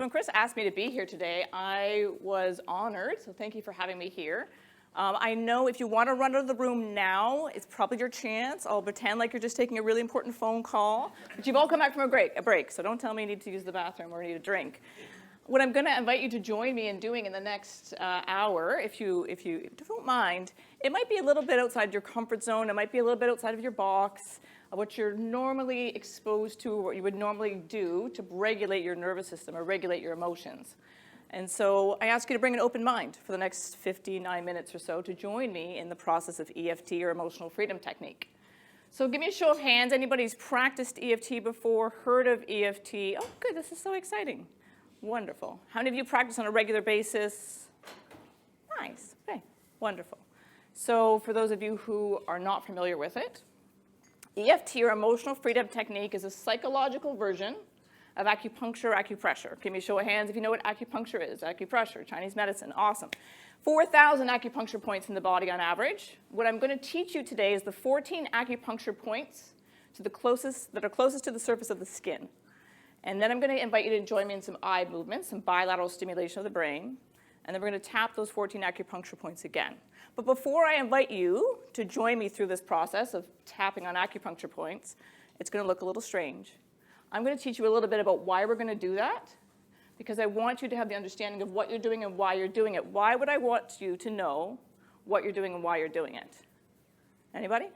when Chris asked me to be here today, I was honored, so thank you for having me here. I know if you want to run out of the room now, it's probably your chance. I'll pretend like you're just taking a really important phone call. But you've all come back from a break, so don't tell me you need to use the bathroom or need a drink. What I'm going to invite you to join me in doing in the next hour, if you don't mind, it might be a little bit outside your comfort zone. It might be a little bit outside of your box, of what you're normally exposed to, or what you would normally do to regulate your nervous system or regulate your emotions. And so I ask you to bring an open mind for the next 59 minutes or so to join me in the process of EFT, or emotional freedom technique. So give me a show of hands. Anybody who's practiced EFT before, heard of EFT? Oh, good, this is so exciting. Wonderful. How many of you practice on a regular basis? Nice, okay, wonderful. So for those of you who are not familiar with it, EFT, or emotional freedom technique, is a psychological version of acupuncture, acupressure. Give me a show of hands if you know what acupuncture is. Acupressure, Chinese medicine, awesome. 4,000 acupuncture points in the body on average. What I'm going to teach you today is the 14 acupuncture points that are closest to the surface of the skin. And then I'm going to invite you to join me in some eye movements, some bilateral stimulation of the brain. And then we're going to tap those 14 acupuncture points again. But before I invite you to join me through this process of tapping on acupuncture points, it's going to look a little strange. I'm going to teach you a little bit about why we're going to do that, because I want you to have the understanding of what you're doing and why you're doing it. Why would I want you to know what you're doing and why you're doing it? Anybody?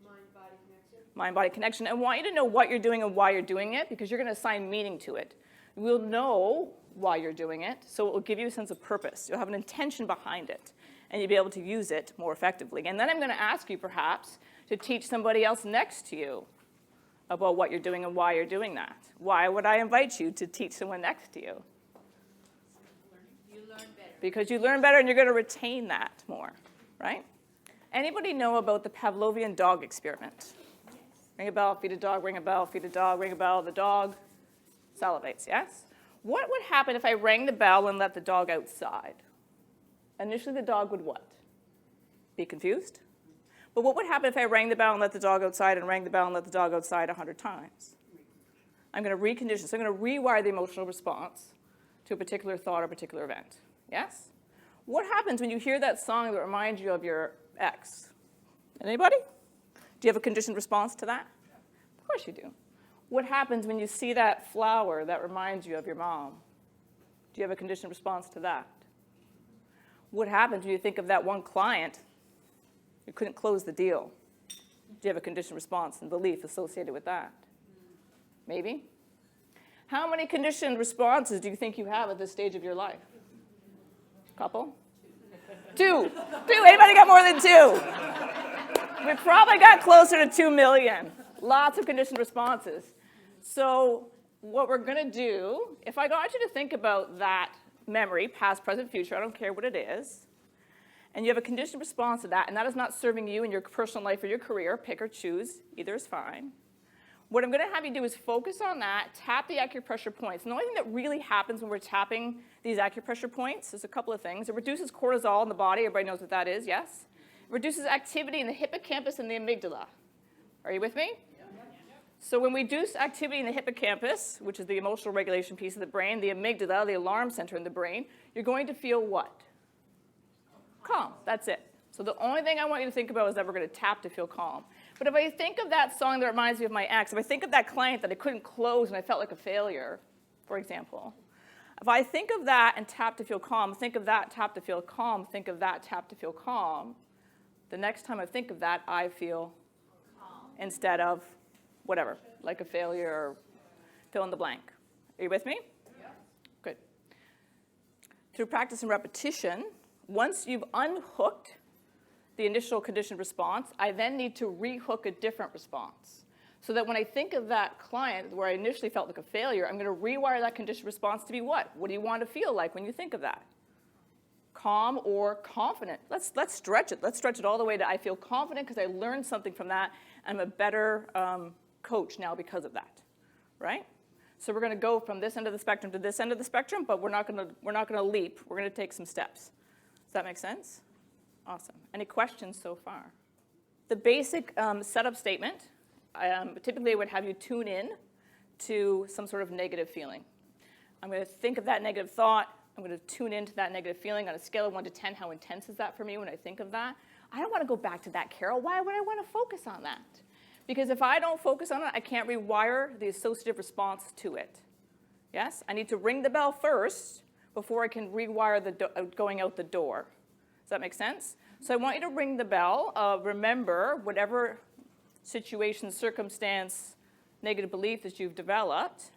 Mind-body connection. Mind-body connection. I want you to know what you're doing and why you're doing it, because you're going to assign meaning to it. We'll know why you're doing it, so it will give you a sense of purpose. You'll have an intention behind it, and you'll be able to use it more effectively. And then I'm going to ask you, perhaps, to teach somebody else next to you about what you're doing and why you're doing that. Why would I invite you to teach someone next to you? You learn better. Because you learn better and you're going to retain that more, right? Anybody know about the Pavlovian dog experiment? Yes. Ring a bell, feed a dog, ring a bell, feed a dog, ring a bell, the dog salivates, yes? What would happen if I rang the bell and let the dog outside? Initially, the dog would what? Be confused? But what would happen if I rang the bell and let the dog outside and rang the bell and let the dog outside 100 times? I'm going to recondition. So I'm going to rewire the emotional response to a particular thought or particular event. Yes? What happens when you hear that song that reminds you of your ex? Anybody? Do you have a conditioned response to that? Of course you do. What happens when you see that flower that reminds you of your mom? Do you have a conditioned response to that? What happens when you think of that one client who couldn't close the deal? Do you have a conditioned response and belief associated with that? Maybe? How many conditioned responses do you think you have at this stage of your life? Couple? Two. Anybody got more than two? We probably got closer to 2 million. Lots of conditioned responses. So what we're going to do, if I got you to think about that memory, past, present, future, I don't care what it is, and you have a conditioned response to that, and that is not serving you in your personal life or your career, pick or choose, either is fine. What I'm going to have you do is focus on that, tap the acupressure points. And the only thing that really happens when we're tapping these acupressure points is a couple of things. It reduces cortisol in the body. Everybody knows what that is, yes? It reduces activity in the hippocampus and the amygdala. Are you with me? So when we reduce activity in the hippocampus, which is the emotional regulation piece of the brain, the amygdala, the alarm center in the brain, you're going to feel what? Calm. That's it. So the only thing I want you to think about is that we're going to tap to feel calm. But if I think of that song that reminds me of my ex, if I think of that client that I couldn't close and I felt like a failure, for example, if I think of that and tap to feel calm, think of that, tap to feel calm, think of that, tap to feel calm, the next time I think of that, I feel calm instead of whatever, like a failure or fill in the blank. Are you with me? Yeah. Good. Through practice and repetition, once you've unhooked the initial conditioned response, I then need to rehook a different response. So that when I think of that client where I initially felt like a failure, I'm going to rewire that conditioned response to be what? What do you want to feel like when you think of that? Calm or confident. Let's stretch it. Let's stretch it all the way to I feel confident because I learned something from that. I'm a better coach now because of that, right? So we're going to go from this end of the spectrum to this end of the spectrum, but we're not going to leap. We're going to take some steps. Does that make sense? Awesome. Any questions so far? The basic setup statement, typically I would have you tune in to some sort of negative feeling. I'm going to think of that negative thought. I'm going to tune into that negative feeling on a scale of 1 to 10. How intense is that for me when I think of that? I don't want to go back to that, Carol. Why would I want to focus on that? Because if I don't focus on it, I can't rewire the associative response to it. Yes? I need to ring the bell first before I can rewire the going out the door. Does that make sense? So I want you to ring the bell. Remember whatever situation, circumstance, negative belief that you've developed.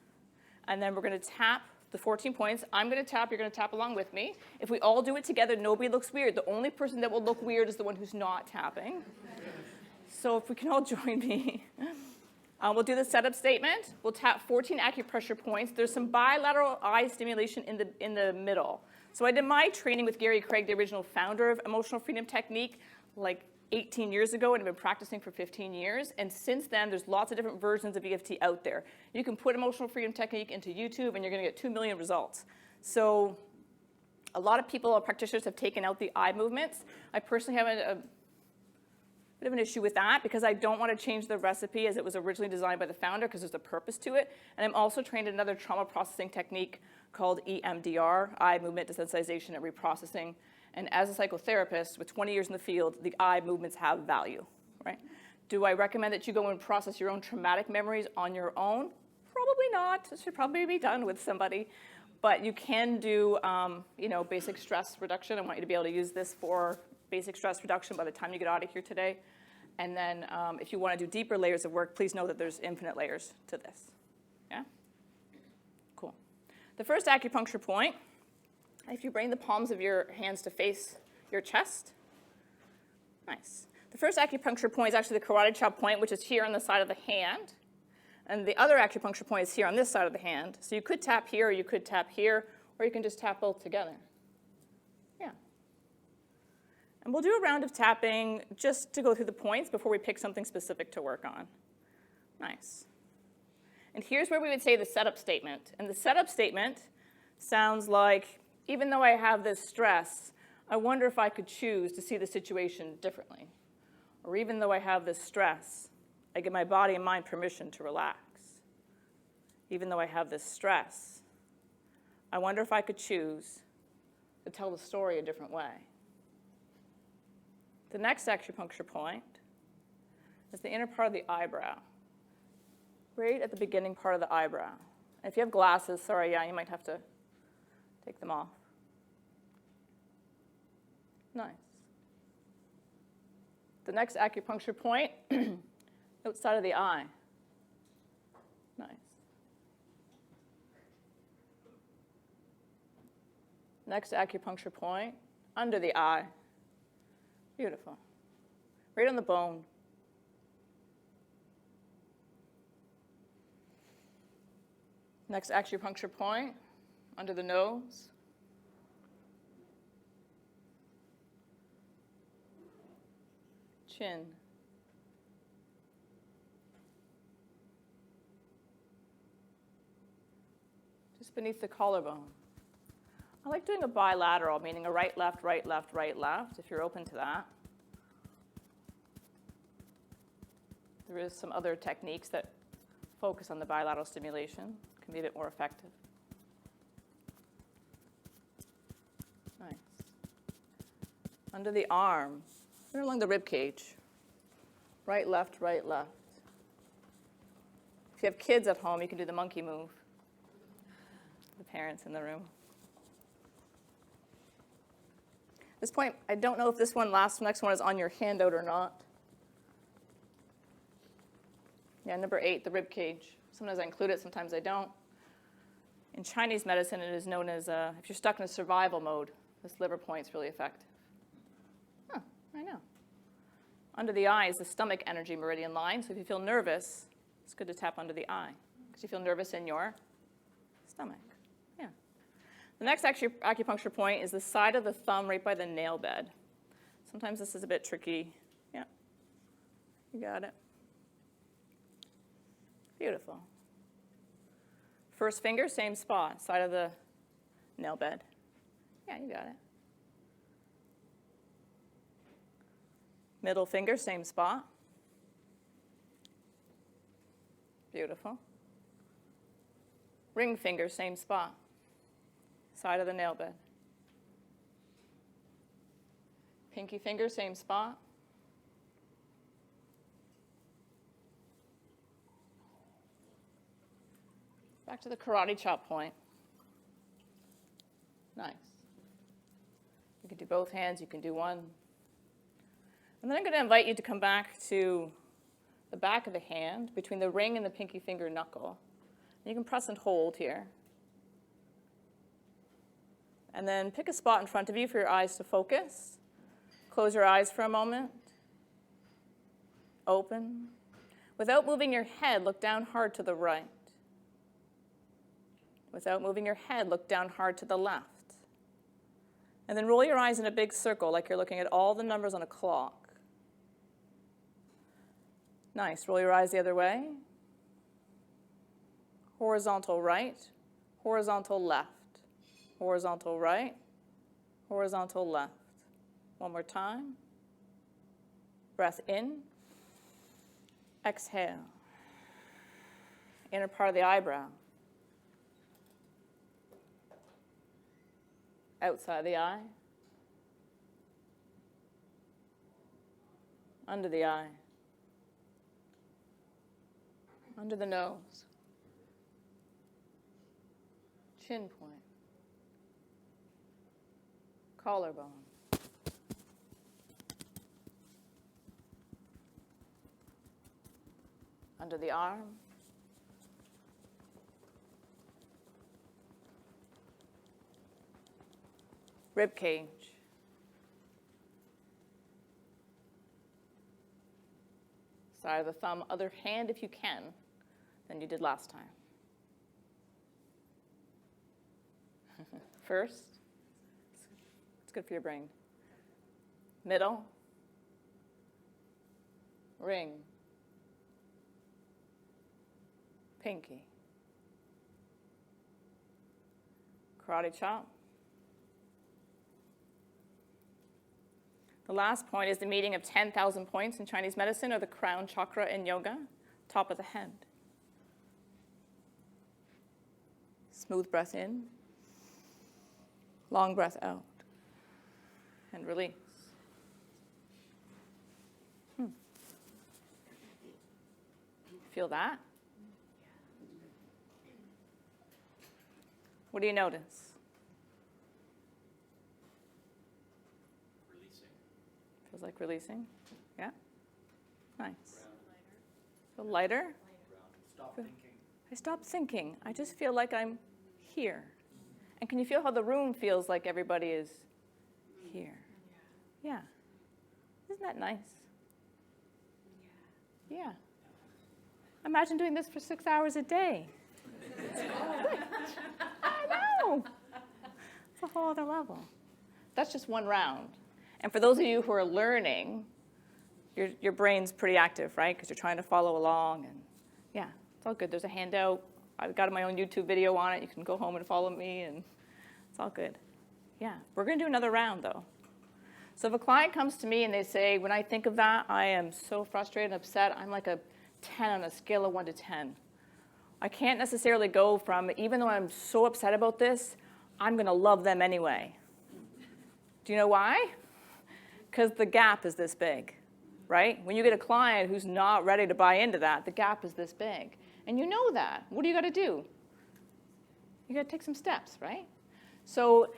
And then we're going to tap the 14 points. I'm going to tap. You're going to tap along with me. If we all do it together, nobody looks weird. The only person that will look weird is the one who's not tapping. So if we can all join me. We'll do the setup statement. We'll tap 14 acupressure points. There's some bilateral eye stimulation in the middle. So I did my training with Gary Craig, the original founder of Emotional Freedom Technique, like 18 years ago, and I've been practicing for 15 years. And since then, there's lots of different versions of EFT out there. You can put Emotional Freedom Technique into YouTube, and you're going to get 2 million results. So a lot of people, practitioners, have taken out the eye movements. I personally have a bit of an issue with that because I don't want to change the recipe as it was originally designed by the founder because there's a purpose to it. And I'm also trained in another trauma processing technique called EMDR, eye movement desensitization and reprocessing. And as a psychotherapist with 20 years in the field, the eye movements have value, right? Do I recommend that you go and process your own traumatic memories on your own? Probably not. It should probably be done with somebody. But you can do, basic stress reduction. I want you to be able to use this for basic stress reduction by the time you get out of here today. And then if you want to do deeper layers of work, please know that there's infinite layers to this. Yeah? Cool. The first acupuncture point, if you bring the palms of your hands to face your chest. Nice. The first acupuncture point is actually the carotid chop point, which is here on the side of the hand. And the other acupuncture point is here on this side of the hand. So you could tap here, or you could tap here, or you can just tap both together. Yeah. And we'll do a round of tapping just to go through the points before we pick something specific to work on. Nice. And here's where we would say the setup statement. And the setup statement sounds like, even though I have this stress, I wonder if I could choose to see the situation differently. Or even though I have this stress, I give my body and mind permission to relax. Even though I have this stress, I wonder if I could choose to tell the story a different way. The next acupuncture point is the inner part of the eyebrow, right at the beginning part of the eyebrow. And if you have glasses, sorry, yeah, you might have to take them off. Nice. The next acupuncture point, outside of the eye. Nice. Next acupuncture point, under the eye. Beautiful. Right on the bone. Next acupuncture point, under the nose. Chin. Just beneath the collarbone. I like doing a bilateral, meaning a right, left, right, left, right, left, if you're open to that. There is some other techniques that focus on the bilateral stimulation. Can be a bit more effective. Nice. Under the arm, right along the rib cage. Right, left, right, left. If you have kids at home, you can do the monkey move. The parents in the room. At this point, I don't know if this next one is on your handout or not. Yeah, number 8, the rib cage. Sometimes I include it, sometimes I don't. In Chinese medicine, it is known as, if you're stuck in a survival mode, this liver point is really effective. Huh, I know. Under the eye is the stomach energy meridian line, so if you feel nervous, it's good to tap under the eye, because you feel nervous in your stomach. Yeah. The next acupuncture point is the side of the thumb right by the nail bed. Sometimes this is a bit tricky. Yeah, you got it. Beautiful. First finger, same spot, side of the nail bed. Yeah, you got it. Middle finger, same spot. Beautiful. Ring finger, same spot. side of the nail bed. Pinky finger, same spot. Back to the karate chop point. Nice. You can do both hands, you can do one. And then I'm going to invite you to come back to the back of the hand, between the ring and the pinky finger knuckle. You can press and hold here. And then pick a spot in front of you for your eyes to focus. Close your eyes for a moment. Open. Without moving your head, look down hard to the right. Without moving your head, look down hard to the left. And then roll your eyes in a big circle like you're looking at all the numbers on a clock. Nice. Roll your eyes the other way. Horizontal right, horizontal left. Horizontal right, horizontal left. One more time. Breath in. Exhale. Inner part of the eyebrow. Outside the eye. Under the eye. Under the nose. Chin point. Collarbone. Under the arm. Rib cage. Side of the thumb, other hand if you can, than you did last time. First, it's good for your brain. Middle, ring, pinky, karate chop. The last point is the meeting of 10,000 points in Chinese medicine, or the crown chakra in yoga, top of the head. Smooth breath in, long breath out, and release. Feel that? What do you notice? Releasing. Feels like releasing? Yeah? Nice. Feel lighter? Stop thinking. I stop thinking. I just feel like I'm here. And can you feel how the room feels like everybody is here? Yeah. Isn't that nice? Yeah. Imagine doing this for 6 hours a day. I know. It's a whole other level. That's just one round. And for those of you who are learning, your brain's pretty active, right? Because you're trying to follow along. And yeah, it's all good. There's a handout. I've got my own YouTube video on it. You can go home and follow me, and it's all good. Yeah, we're going to do another round, though. So if a client comes to me and they say, when I think of that, I am so frustrated and upset, I'm like a 10 on a scale of 1 to 10. I can't necessarily go from, even though I'm so upset about this, I'm going to love them anyway. Do you know why? Because the gap is this big, right? When you get a client who's not ready to buy into that, the gap is this big. And you know that. What do you got to do? You got to take some steps, right? So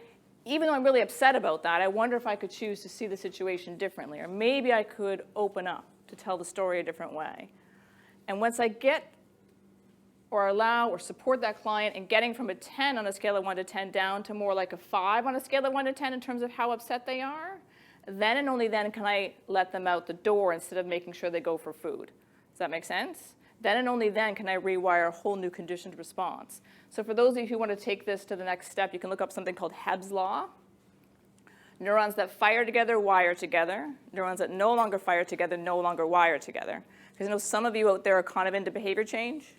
even though I'm really upset about that, I wonder if I could choose to see the situation differently, or maybe I could open up to tell the story a different way. And once I get or allow or support that client in getting from a 10 on a scale of 1 to 10 down to more like a 5 on a scale of 1 to 10 in terms of how upset they are, then and only then can I let them out the door instead of making sure they go for food. Does that make sense? Then and only then can I rewire a whole new conditioned response. So for those of you who want to take this to the next step, you can look up something called Hebb's Law. Neurons that fire together wire together. Neurons that no longer fire together no longer wire together. Because I know some of you out there are kind of into behavior change.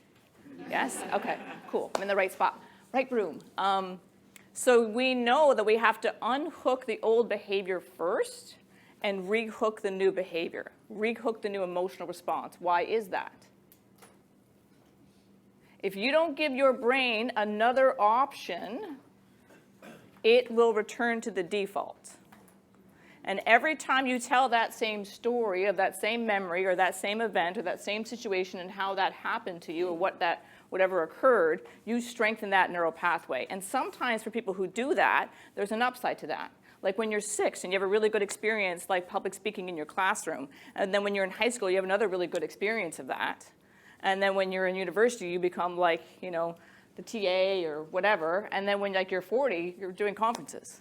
Yes? Okay, cool. I'm in the right spot. Right room. So we know that we have to unhook the old behavior first and rehook the new behavior. Rehook the new emotional response. Why is that? If you don't give your brain another option it will return to the default. And every time you tell that same story of that same memory or that same event or that same situation and how that happened to you or whatever occurred, you strengthen that neural pathway. And sometimes for people who do that, there's an upside to that. Like when you're 6 and you have a really good experience like public speaking in your classroom, and then when you're in high school, you have another really good experience of that. And then when you're in university, you become like, the TA or whatever, and then when you're 40, you're doing conferences.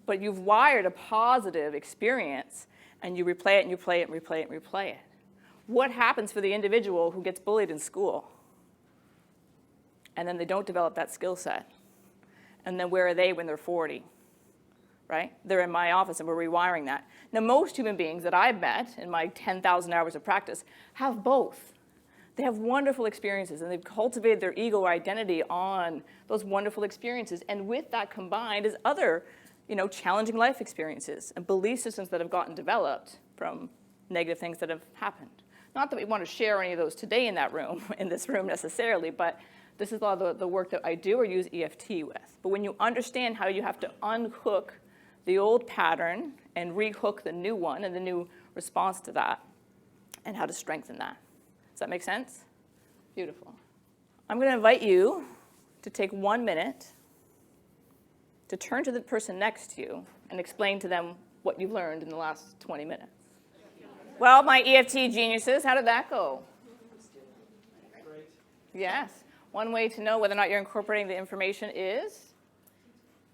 But you've wired a positive experience, and you replay it, and you play it, and replay it, and replay it. What happens for the individual who gets bullied in school? And then they don't develop that skill set. And then where are they when they're 40? Right? They're in my office, and we're rewiring that. Now, most human beings that I've met in my 10,000 hours of practice have both. They have wonderful experiences, and they've cultivated their ego identity on those wonderful experiences. And with that combined is other challenging life experiences and belief systems that have gotten developed from negative things that have happened. Not that we want to share any of those today in this room necessarily, but this is a lot of the work that I do or use EFT with. But when you understand how you have to unhook the old pattern and rehook the new one and the new response to that, and how to strengthen that. Does that make sense? Beautiful. I'm going to invite you to take 1 minute to turn to the person next to you and explain to them what you've learned in the last 20 minutes. Well, my EFT geniuses, how did that go? Great. Yes. One way to know whether or not you're incorporating the information is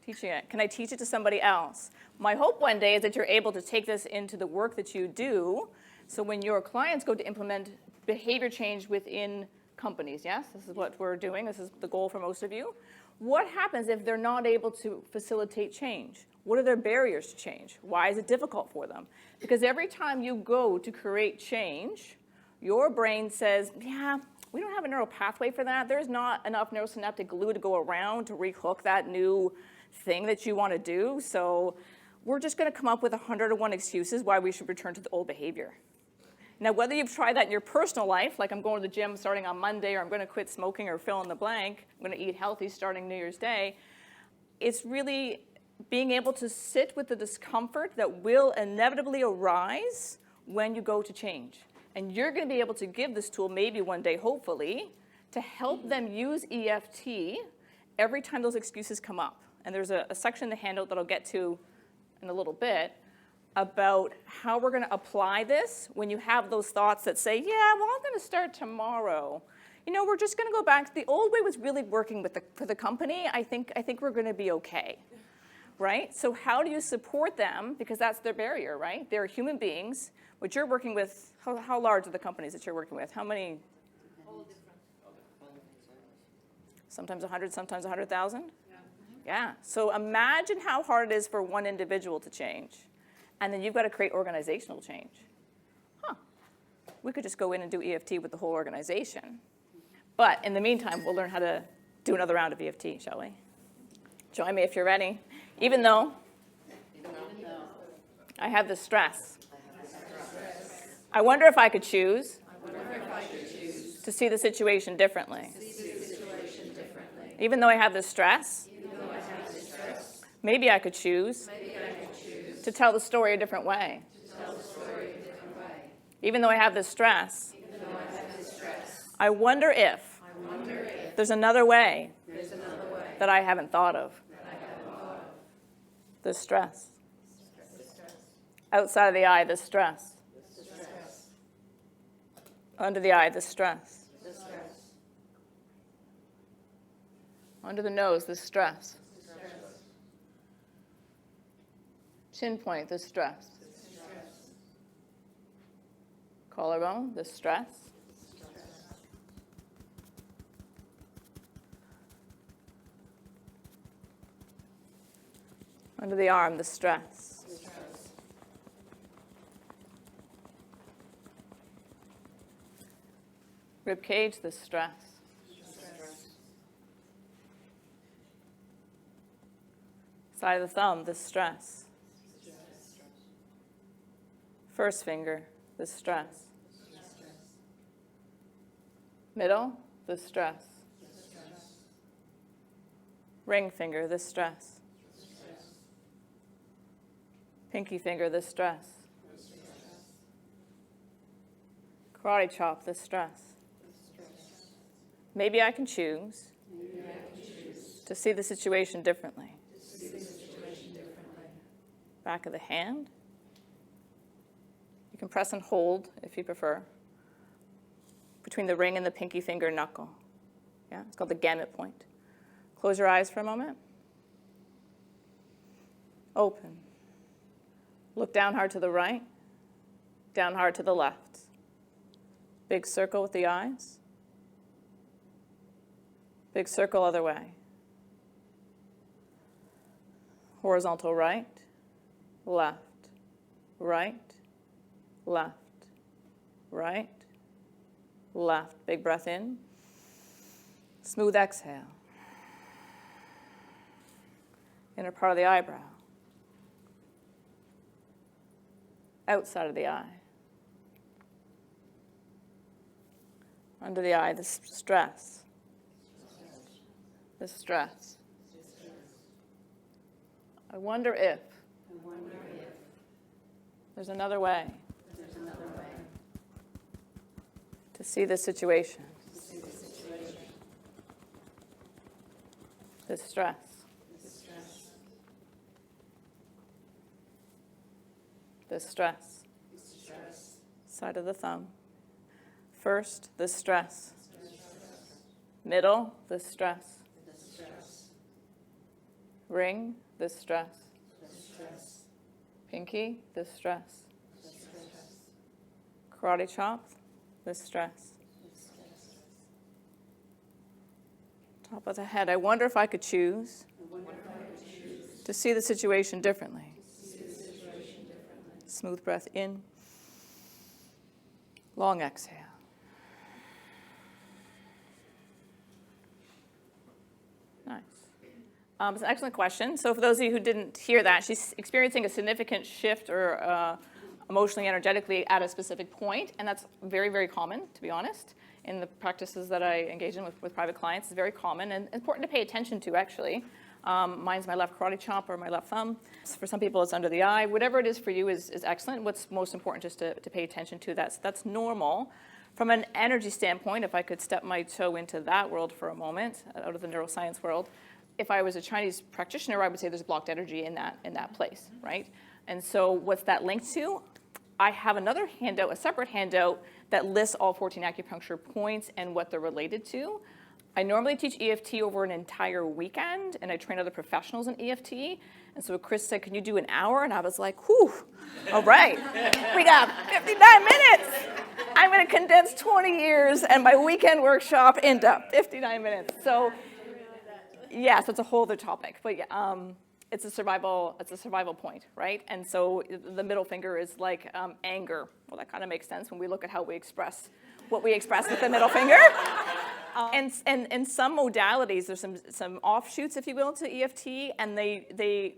teaching it. Can I teach it to somebody else? My hope one day is that you're able to take this into the work that you do, so when your clients go to implement behavior change within companies, yes? This is what we're doing. This is the goal for most of you. What happens if they're not able to facilitate change? What are their barriers to change? Why is it difficult for them? Because every time you go to create change, your brain says, yeah, we don't have a neural pathway for that. There's not enough neurosynaptic glue to go around to rehook that new thing that you want to do. So we're just going to come up with 101 excuses why we should return to the old behavior. Now, whether you've tried that in your personal life, like I'm going to the gym starting on Monday, or I'm going to quit smoking, or fill in the blank, I'm going to eat healthy starting New Year's Day, it's really being able to sit with the discomfort that will inevitably arise when you go to change. And you're going to be able to give this tool, maybe one day, hopefully, to help them use EFT every time those excuses come up. And there's a section in the handout that I'll get to in a little bit about how we're going to apply this when you have those thoughts that say, yeah, well, I'm going to start tomorrow. We're just going to go back. The old way was really working for the company. I think we're going to be okay, right? So how do you support them? Because that's their barrier, right? They're human beings. What you're working with, how large are the companies that you're working with? How many? All different. Sometimes 100, sometimes 100,000? Yeah. So imagine how hard it is for one individual to change. And then you've got to create organizational change. We could just go in and do EFT with the whole organization. But in the meantime, we'll learn how to do another round of EFT, shall we? Join me if you're ready. Even though I have this stress. I wonder if I could choose to see the situation differently. Even though I have this stress, maybe I could choose to tell the story a different way. Even though I have this stress, I wonder if there's another way that I haven't thought of. The stress. Outside of the eye, the stress. Under the eye, the stress. Under the nose, the stress. Chin point, the stress. Collarbone, the stress. Under the arm, the stress. Rib cage, the stress. Side of the thumb, the stress. First finger, the stress. Middle, the stress. Ring finger, the stress. Pinky finger, the stress. Karate chop, the stress. Maybe I can choose to see the situation differently. Back of the hand. You can press and hold, if you prefer, between the ring and the pinky finger knuckle. Yeah, it's called the gamut point. Close your eyes for a moment. Open. Look down hard to the right, down hard to the left. Big circle with the eyes. Big circle other way. Horizontal right, left, right, left, right, left. Big breath in. Smooth exhale. Inner part of the eyebrow. Outside of the eye. Under the eye, the stress. The stress. I wonder if there's another way to see the situation. The stress. The stress. Side of the thumb. First, the stress. Middle, the stress. Ring, the stress. Pinky, the stress. Karate chop, the stress. Top of the head. I wonder if I could choose to see the situation differently. Smooth breath in. Long exhale. Nice. It's an excellent question. So for those of you who didn't hear that, she's experiencing a significant shift or emotionally, energetically at a specific point, and that's very, very common, to be honest. In the practices that I engage in with private clients, it's very common and important to pay attention to, actually. Mine's my left karate chop or my left thumb. For some people, it's under the eye. Whatever it is for you is excellent. What's most important just to pay attention to, that's normal. From an energy standpoint, if I could step my toe into that world for a moment, out of the neuroscience world, if I was a Chinese practitioner, I would say there's blocked energy in that place, right? And so what's that linked to? I have another handout, a separate handout, that lists all 14 acupuncture points and what they're related to. I normally teach EFT over an entire weekend, and I train other professionals in EFT. And so Chris said, can you do an hour? And I was like, whew, all right. We got 59 minutes. I'm going to condense 20 years and my weekend workshop into 59 minutes. So, yeah, so it's a whole other topic. But yeah, it's a survival point, right? And so the middle finger is like anger. Well, that kind of makes sense when we look at how we express what we express with the middle finger. And some modalities, there's some offshoots, if you will, to EFT, and the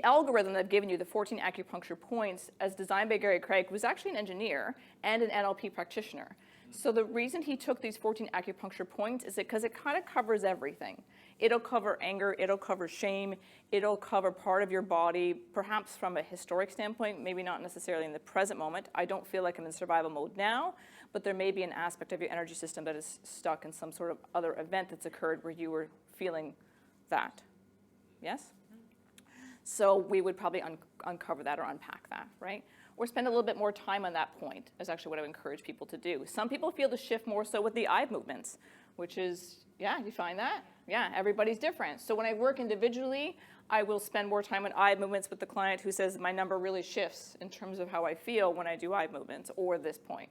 algorithm they've given you, the 14 acupuncture points, as designed by Gary Craig, was actually an engineer and an NLP practitioner. So the reason he took these 14 acupuncture points is because it kind of covers everything. It'll cover anger, it'll cover shame, it'll cover part of your body, perhaps from a historic standpoint, maybe not necessarily in the present moment. I don't feel like I'm in survival mode now, but there may be an aspect of your energy system that is stuck in some sort of other event that's occurred where you were feeling that. Yes? So we would probably uncover that or unpack that, right? Or spend a little bit more time on that point is actually what I would encourage people to do. Some people feel the shift more so with the eye movements, which is, yeah, you find that? Yeah, everybody's different. So when I work individually, I will spend more time on eye movements with the client who says my number really shifts in terms of how I feel when I do eye movements or this point.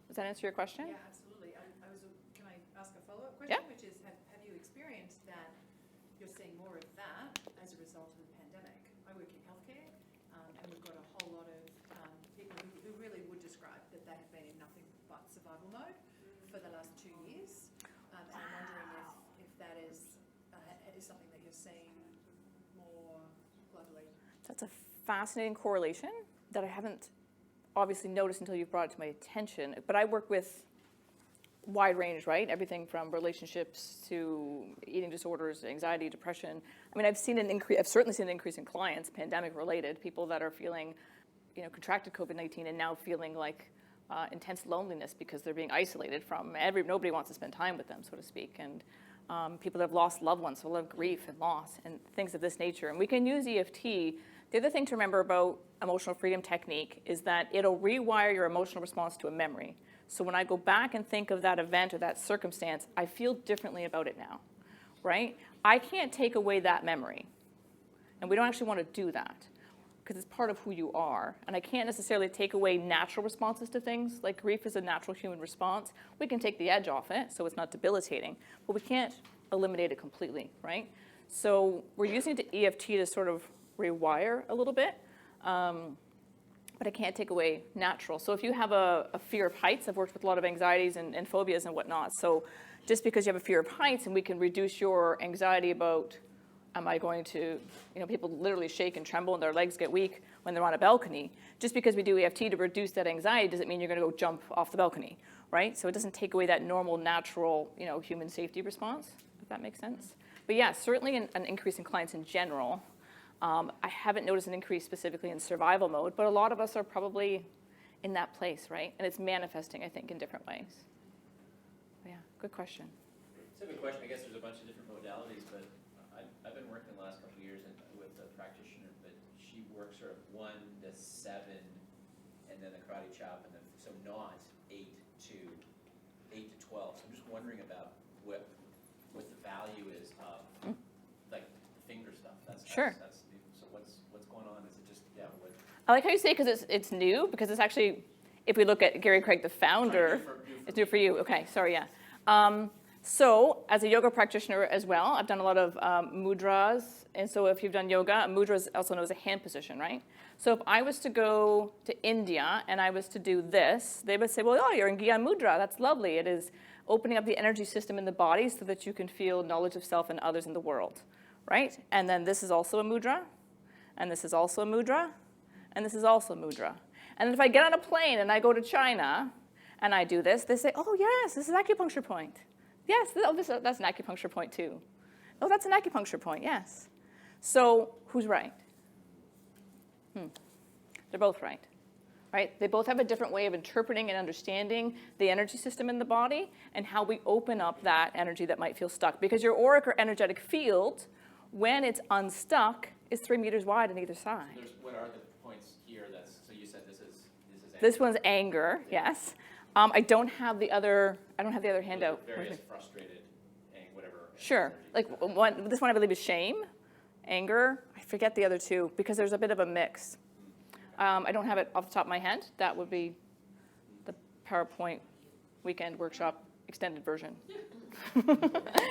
Does that answer your question? Yeah, absolutely. Can I ask a follow-up question? Yeah. Which is, have you experienced that you're seeing more of that as a result of the pandemic? I work in healthcare, and we've got a whole lot of people who really would describe that they have been in nothing but survival mode for the last 2 years. And I'm wondering if that is something that you're seeing more globally. That's a fascinating correlation that I haven't obviously noticed until you've brought it to my attention. But I work with wide range, right? Everything from relationships to eating disorders, anxiety, depression. I mean, I've certainly seen an increase in clients, pandemic related, people that are feeling, contracted COVID-19 and now feeling like intense loneliness because they're being isolated from nobody wants to spend time with them, so to speak. And people that have lost loved ones, so a lot of grief and loss and things of this nature. And we can use EFT. The other thing to remember about emotional freedom technique is that it'll rewire your emotional response to a memory. So when I go back and think of that event or that circumstance, I feel differently about it now, right? I can't take away that memory. And we don't actually want to do that because it's part of who you are. And I can't necessarily take away natural responses to things. Like grief is a natural human response. We can take the edge off it so it's not debilitating, but we can't eliminate it completely, right? So we're using the EFT to sort of rewire a little bit. But I can't take away natural. So if you have a fear of heights, I've worked with a lot of anxieties and phobias and whatnot. So just because you have a fear of heights and we can reduce your anxiety about, am I going to, people literally shake and tremble and their legs get weak when they're on a balcony. Just because we do EFT to reduce that anxiety doesn't mean you're going to go jump off the balcony, right? So it doesn't take away that normal, natural, human safety response, if that makes sense. But yeah, certainly an increase in clients in general. I haven't noticed an increase specifically in survival mode, but a lot of us are probably in that place, right? And it's manifesting, I think, in different ways. But yeah, good question. So I have a question. I guess there's a bunch of different modalities, but I've been working the last couple of years with a practitioner, but she works sort of 1 to 7, and then the karate chop, and then so not 8 to 12. So I'm just wondering about what the value is of like the finger stuff. Sure. So what's going on? Is it just what? I like how you say it because it's new, because it's actually, if we look at Gary Craig, the founder, it's new for you. Okay, sorry, yeah. So as a yoga practitioner as well, I've done a lot of mudras. And so if you've done yoga, a mudra is also known as a hand position, right? So if I was to go to India and I was to do this, they would say, well, oh, you're in Gyan Mudra. That's lovely. It is opening up the energy system in the body so that you can feel knowledge of self and others in the world, right? And then this is also a mudra, and this is also a mudra, and this is also a mudra. And if I get on a plane and I go to China and I do this, they say, oh, yes, this is acupuncture point. Yes, that's an acupuncture point too. Oh, that's an acupuncture point, yes. So who's right? They're both right, right? They both have a different way of interpreting and understanding the energy system in the body and how we open up that energy that might feel stuck. Because your auric or energetic field, when it's unstuck, is 3 meters wide on either side. So what are the points here? So you said this is anger. This one's anger, yes. I don't have the other handout. Various frustrated, whatever. Sure. Like this one I believe is shame, anger. I forget the other two because there's a bit of a mix. I don't have it off the top of my head. That would be the PowerPoint weekend workshop extended version.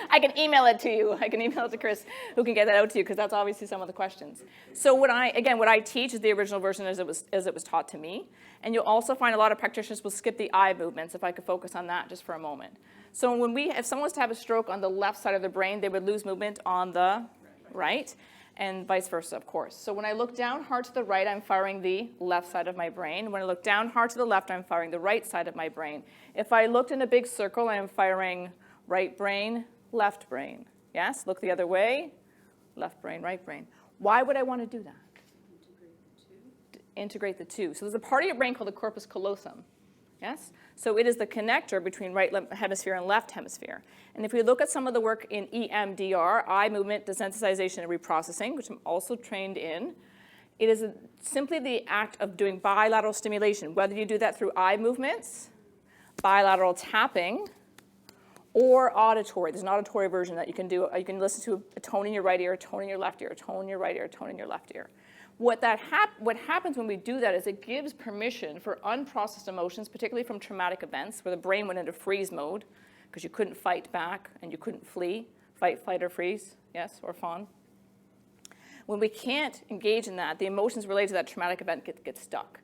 I can email it to you. I can email it to Chris, who can get that out to you, because that's obviously some of the questions. So what I teach is the original version as it was taught to me. And you'll also find a lot of practitioners will skip the eye movements, if I could focus on that just for a moment. So if someone was to have a stroke on the left side of the brain, they would lose movement on the right, and vice versa, of course. So when I look down hard to the right, I'm firing the left side of my brain. When I look down hard to the left, I'm firing the right side of my brain. If I looked in a big circle, I'm firing right brain, left brain. Yes, look the other way, left brain, right brain. Why would I want to do that? Integrate the two. So there's a part of your brain called the corpus callosum. Yes? So it is the connector between right hemisphere and left hemisphere. And if we look at some of the work in EMDR, eye movement desensitization and reprocessing, which I'm also trained in, it is simply the act of doing bilateral stimulation, whether you do that through eye movements, bilateral tapping, or auditory. There's an auditory version that you can do. You can listen to a tone in your right ear, a tone in your left ear, a tone in your right ear, a tone in your left ear. What happens when we do that is it gives permission for unprocessed emotions, particularly from traumatic events, where the brain went into freeze mode because you couldn't fight back and you couldn't flee, fight, flight, or freeze, yes, or fawn. When we can't engage in that, the emotions related to that traumatic event get stuck.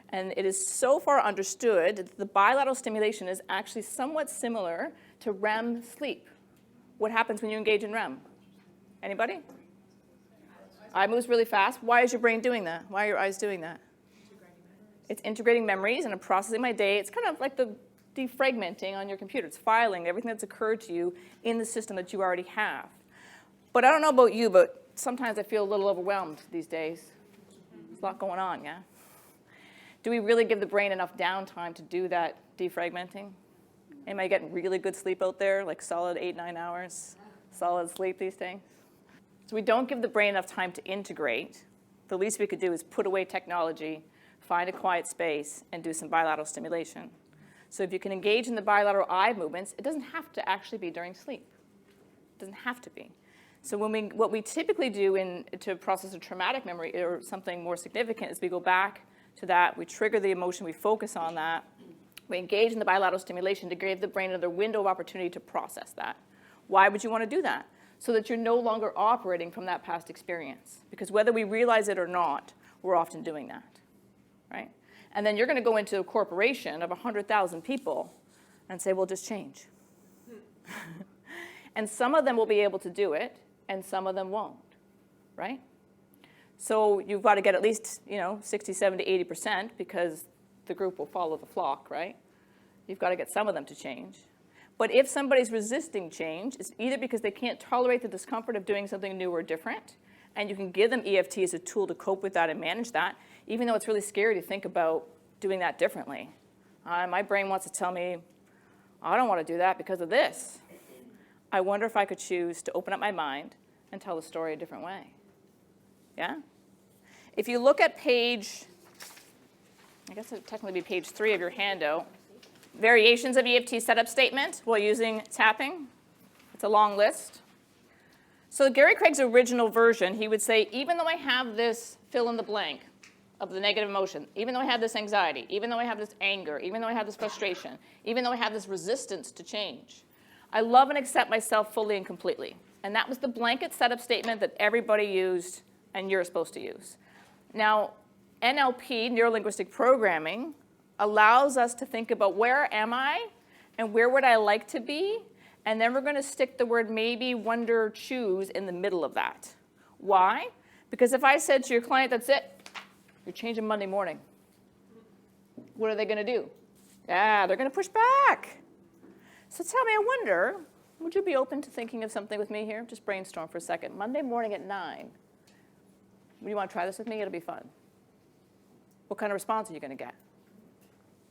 And it is so far understood that the bilateral stimulation is actually somewhat similar to REM sleep. What happens when you engage in REM? Anybody? Eye moves really fast. Why is your brain doing that? Why are your eyes doing that? It's integrating memories and I'm processing my day. It's kind of like the defragmenting on your computer. It's filing everything that's occurred to you in the system that you already have. But I don't know about you, but sometimes I feel a little overwhelmed these days. There's a lot going on, yeah? Do we really give the brain enough downtime to do that defragmenting? Am I getting really good sleep out there, like solid 8-9 hours, solid sleep these days? So we don't give the brain enough time to integrate. The least we could do is put away technology, find a quiet space, and do some bilateral stimulation. So if you can engage in the bilateral eye movements, it doesn't have to actually be during sleep. It doesn't have to be. So what we typically do to process a traumatic memory or something more significant is we go back to that, we trigger the emotion, we focus on that, we engage in the bilateral stimulation to give the brain another window of opportunity to process that. Why would you want to do that? So that you're no longer operating from that past experience. Because whether we realize it or not, we're often doing that, right? And then you're going to go into a corporation of 100,000 people and say, well, just change. And some of them will be able to do it, and some of them won't, right? So you've got to get at least 60, 70, 80% because the group will follow the flock, right? You've got to get some of them to change. But if somebody's resisting change, it's either because they can't tolerate the discomfort of doing something new or different, and you can give them EFT as a tool to cope with that and manage that, even though it's really scary to think about doing that differently. My brain wants to tell me, I don't want to do that because of this. I wonder if I could choose to open up my mind and tell the story a different way. Yeah? If you look at page, I guess it would technically be page 3 of your handout, variations of EFT setup statement while using tapping. It's a long list. So Gary Craig's original version, he would say, even though I have this fill in the blank of the negative emotion, even though I have this anxiety, even though I have this anger, even though I have this frustration, even though I have this resistance to change, I love and accept myself fully and completely. And that was the blanket setup statement that everybody used and you're supposed to use. Now, NLP, neuro-linguistic programming, allows us to think about where am I and where would I like to be, and then we're going to stick the word maybe, wonder, choose in the middle of that. Why? Because if I said to your client, that's it, you're changing Monday morning, what are they going to do? Yeah, they're going to push back. So tell me, I wonder, would you be open to thinking of something with me here? Just brainstorm for a second. Monday morning at 9. Do you want to try this with me? It'll be fun. What kind of response are you going to get?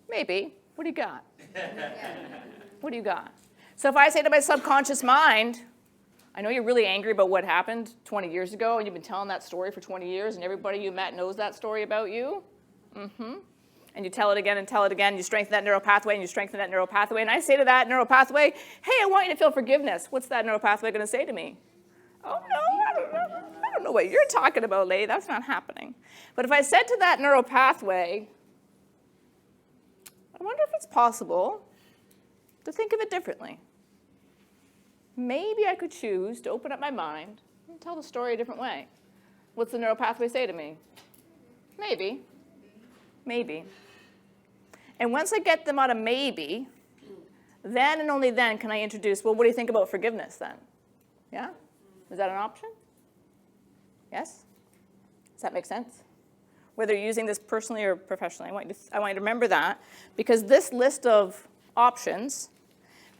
Maybe. What do you got? What do you got? So if I say to my subconscious mind, I know you're really angry about what happened 20 years ago, and you've been telling that story for 20 years, and everybody you met knows that story about you. And you tell it again and tell it again, you strengthen that neural pathway, and you strengthen that neural pathway. And I say to that neural pathway, hey, I want you to feel forgiveness. What's that neural pathway going to say to me? Oh, no, I don't know what you're talking about, Leigh. That's not happening. But if I said to that neural pathway, I wonder if it's possible to think of it differently. Maybe I could choose to open up my mind and tell the story a different way. What's the neural pathway say to me? Maybe. Maybe. And once I get them out of maybe, then and only then can I introduce, well, what do you think about forgiveness then? Yeah? Is that an option? Yes? Does that make sense? Whether you're using this personally or professionally, I want you to remember that, because this list of options,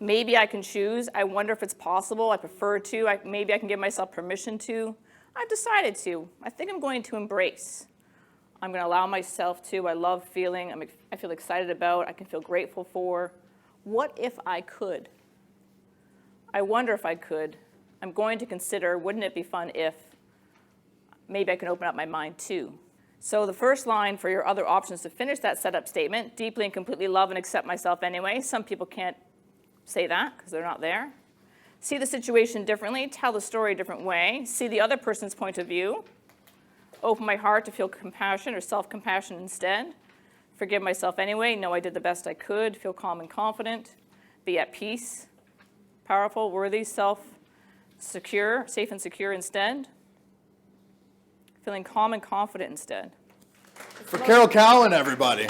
maybe I can choose, I wonder if it's possible, I prefer to, maybe I can give myself permission to, I've decided to, I think I'm going to embrace. I'm going to allow myself to, I love feeling, I feel excited about, I can feel grateful for. What if I could? I wonder if I could. I'm going to consider, wouldn't it be fun if maybe I can open up my mind too? So the first line for your other options to finish that setup statement, deeply and completely love and accept myself anyway. Some people can't say that because they're not there. See the situation differently, tell the story a different way, see the other person's point of view, open my heart to feel compassion or self-compassion instead, forgive myself anyway, know I did the best I could, feel calm and confident, be at peace, powerful, worthy, secure, safe and secure instead, feeling calm and confident instead. For Carol Cowan, everybody.